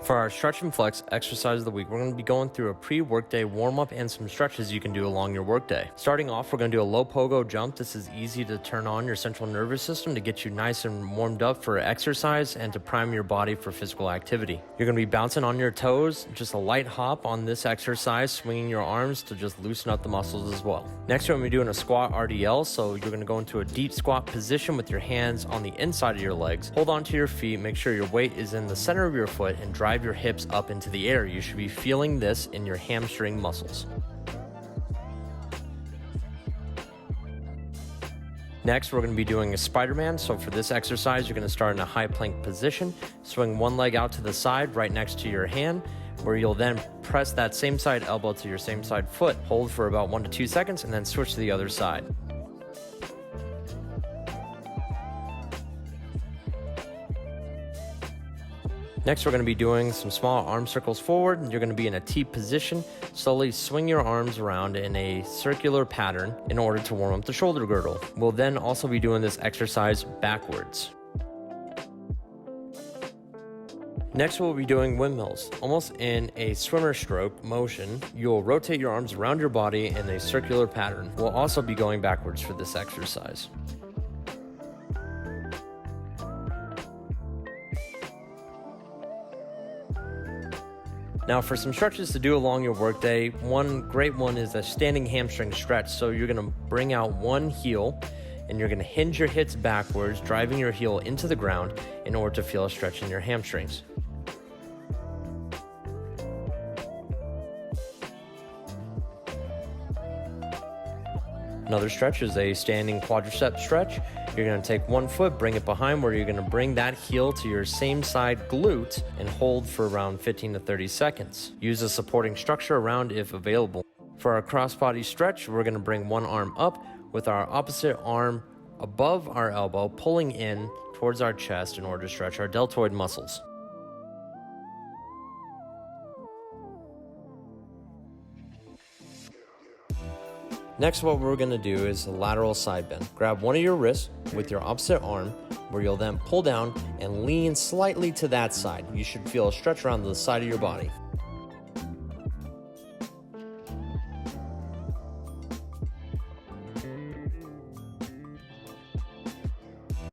For our stretch and flex exercise of the week, we're going to be going through a pre-workday warm-up and some stretches you can do along your workday. Starting off, we're going to do a low pogo jump. This is easy to turn on your central nervous system to get you nice and warmed up for exercise and to prime your body for physical activity. You're going to be bouncing on your toes, just a light hop on this exercise, swinging your arms to just loosen up the muscles as well. Next, we're going to be doing a squat RDL, so you're going to go into a deep squat position with your hands on the inside of your legs. Hold onto your feet, make sure your weight is in the center of your foot, and drive your hips up into the air. You should be feeling this in your hamstring muscles. Next, we're going to be doing a Spider-Man. So for this exercise, you're going to start in a high plank position, swing one leg out to the side right next to your hand, where you'll then press that same side elbow to your same side foot. Hold for about 1 to 2 seconds and then switch to the other side. Next, we're going to be doing some small arm circles forward. You're going to be in a T position. Slowly swing your arms around in a circular pattern in order to warm up the shoulder girdle. We'll then also be doing this exercise backwards. Next, we'll be doing windmills. Almost in a swimmer stroke motion, you'll rotate your arms around your body in a circular pattern. We'll also be going backwards for this exercise. Now for some stretches to do along your workday, one great one is a standing hamstring stretch. So you're going to bring out one heel and you're going to hinge your hips backwards, driving your heel into the ground in order to feel a stretch in your hamstrings. Another stretch is a standing quadricep stretch. You're going to take one foot, bring it behind where you're going to bring that heel to your same side glute and hold for around 15 to 30 seconds. Use a supporting structure around if available. For our crossbody stretch, we're going to bring one arm up with our opposite arm above our elbow, pulling in towards our chest in order to stretch our deltoid muscles. Next, what we're going to do is a lateral side bend. Grab one of your wrists with your opposite arm, where you'll then pull down and lean slightly to that side. You should feel a stretch around the side of your body.